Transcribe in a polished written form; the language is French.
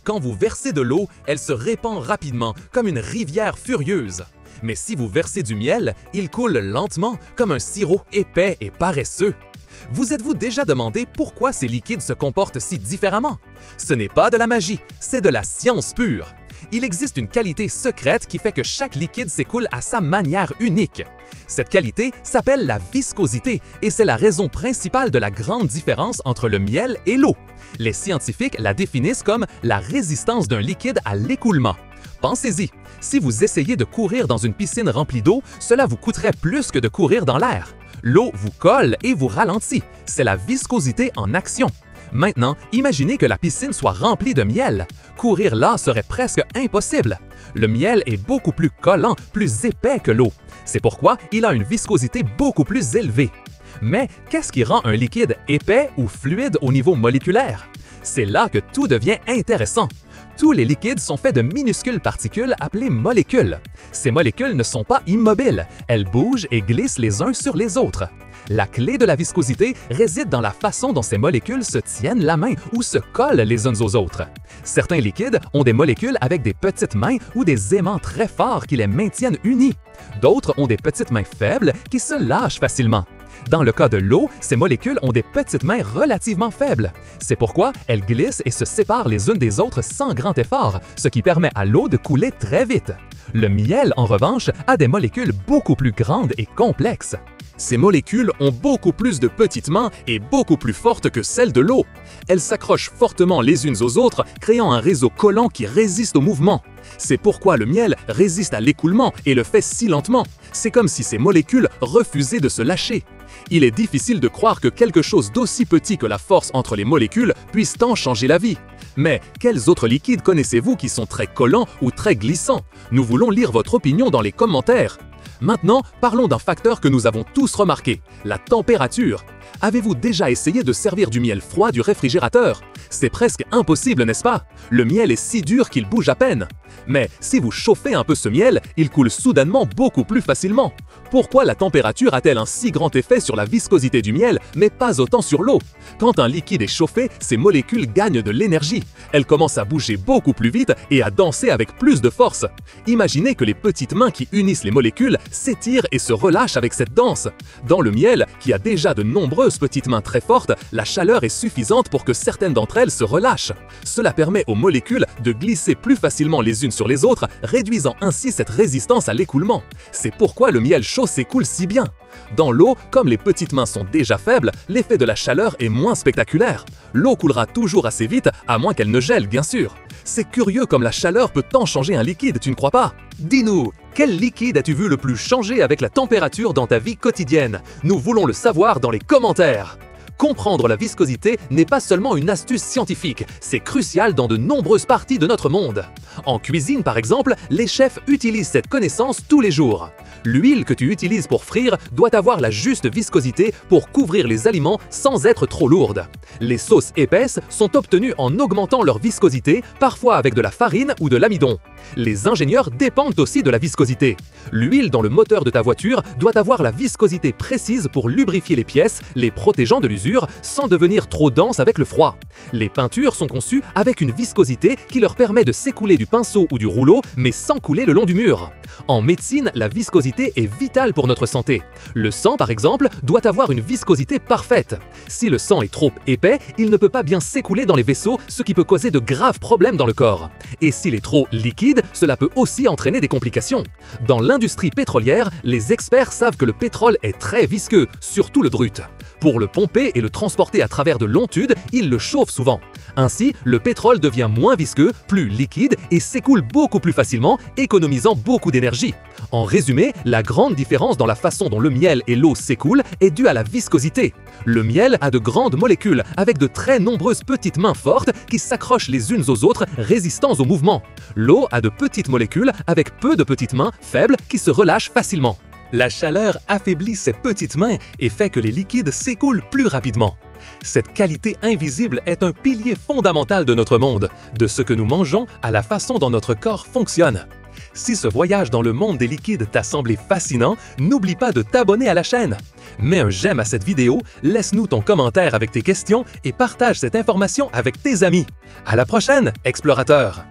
Quand vous versez de l'eau, elle se répand rapidement, comme une rivière furieuse. Mais si vous versez du miel, il coule lentement, comme un sirop épais et paresseux. Vous êtes-vous déjà demandé pourquoi ces liquides se comportent si différemment? Ce n'est pas de la magie, c'est de la science pure. Il existe une qualité secrète qui fait que chaque liquide s'écoule à sa manière unique. Cette qualité s'appelle la viscosité et c'est la raison principale de la grande différence entre le miel et l'eau. Les scientifiques la définissent comme la résistance d'un liquide à l'écoulement. Pensez-y, si vous essayez de courir dans une piscine remplie d'eau, cela vous coûterait plus que de courir dans l'air. L'eau vous colle et vous ralentit. C'est la viscosité en action. Maintenant, imaginez que la piscine soit remplie de miel. Courir là serait presque impossible. Le miel est beaucoup plus collant, plus épais que l'eau. C'est pourquoi il a une viscosité beaucoup plus élevée. Mais qu'est-ce qui rend un liquide épais ou fluide au niveau moléculaire? C'est là que tout devient intéressant. Tous les liquides sont faits de minuscules particules appelées molécules. Ces molécules ne sont pas immobiles, elles bougent et glissent les uns sur les autres. La clé de la viscosité réside dans la façon dont ces molécules se tiennent la main ou se collent les unes aux autres. Certains liquides ont des molécules avec des petites mains ou des aimants très forts qui les maintiennent unis. D'autres ont des petites mains faibles qui se lâchent facilement. Dans le cas de l'eau, ces molécules ont des petites mains relativement faibles. C'est pourquoi elles glissent et se séparent les unes des autres sans grand effort, ce qui permet à l'eau de couler très vite. Le miel, en revanche, a des molécules beaucoup plus grandes et complexes. Ces molécules ont beaucoup plus de petites mains et beaucoup plus fortes que celles de l'eau. Elles s'accrochent fortement les unes aux autres, créant un réseau collant qui résiste au mouvement. C'est pourquoi le miel résiste à l'écoulement et le fait si lentement. C'est comme si ces molécules refusaient de se lâcher. Il est difficile de croire que quelque chose d'aussi petit que la force entre les molécules puisse tant changer la vie. Mais quels autres liquides connaissez-vous qui sont très collants ou très glissants? Nous voulons lire votre opinion dans les commentaires. Maintenant, parlons d'un facteur que nous avons tous remarqué, la température. Avez-vous déjà essayé de servir du miel froid du réfrigérateur? C'est presque impossible, n'est-ce pas? Le miel est si dur qu'il bouge à peine. Mais si vous chauffez un peu ce miel, il coule soudainement beaucoup plus facilement. Pourquoi la température a-t-elle un si grand effet sur la viscosité du miel, mais pas autant sur l'eau? Quand un liquide est chauffé, ses molécules gagnent de l'énergie. Elles commencent à bouger beaucoup plus vite et à danser avec plus de force. Imaginez que les petites mains qui unissent les molécules s'étirent et se relâchent avec cette danse. Dans le miel, qui a déjà de nombreuses petites mains très fortes, la chaleur est suffisante pour que certaines d'entre elles se relâchent. Cela permet aux molécules de glisser plus facilement les unes sur les autres, réduisant ainsi cette résistance à l'écoulement. C'est pourquoi le miel chaud s'écoule si bien. Dans l'eau, comme les petites mains sont déjà faibles, l'effet de la chaleur est moins spectaculaire. L'eau coulera toujours assez vite, à moins qu'elle ne gèle, bien sûr. C'est curieux comme la chaleur peut tant changer un liquide, tu ne crois pas? Dis-nous, quel liquide as-tu vu le plus changer avec la température dans ta vie quotidienne? Nous voulons le savoir dans les commentaires. Comprendre la viscosité n'est pas seulement une astuce scientifique, c'est crucial dans de nombreuses parties de notre monde. En cuisine, par exemple, les chefs utilisent cette connaissance tous les jours. L'huile que tu utilises pour frire doit avoir la juste viscosité pour couvrir les aliments sans être trop lourde. Les sauces épaisses sont obtenues en augmentant leur viscosité, parfois avec de la farine ou de l'amidon. Les ingénieurs dépendent aussi de la viscosité. L'huile dans le moteur de ta voiture doit avoir la viscosité précise pour lubrifier les pièces, les protégeant de l'usure sans devenir trop dense avec le froid. Les peintures sont conçues avec une viscosité qui leur permet de s'écouler du pinceau ou du rouleau, mais sans couler le long du mur. En médecine, la viscosité est vitale pour notre santé. Le sang, par exemple, doit avoir une viscosité parfaite. Si le sang est trop épais, il ne peut pas bien s'écouler dans les vaisseaux, ce qui peut causer de graves problèmes dans le corps. Et s'il est trop liquide, cela peut aussi entraîner des complications. Dans l'industrie pétrolière, les experts savent que le pétrole est très visqueux, surtout le brut. Pour le pomper et le transporter à travers de longs tubes, ils le chauffent souvent. Ainsi, le pétrole devient moins visqueux, plus liquide et s'écoule beaucoup plus facilement, économisant beaucoup d'énergie. En résumé, la grande différence dans la façon dont le miel et l'eau s'écoulent est due à la viscosité. Le miel a de grandes molécules avec de très nombreuses petites mains fortes qui s'accrochent les unes aux autres, résistant au mouvement. L'eau a de petites molécules avec peu de petites mains faibles qui se relâchent facilement. La chaleur affaiblit ces petites mains et fait que les liquides s'écoulent plus rapidement. Cette qualité invisible est un pilier fondamental de notre monde, de ce que nous mangeons à la façon dont notre corps fonctionne. Si ce voyage dans le monde des liquides t'a semblé fascinant, n'oublie pas de t'abonner à la chaîne. Mets un j'aime à cette vidéo, laisse-nous ton commentaire avec tes questions et partage cette information avec tes amis. À la prochaine, explorateur!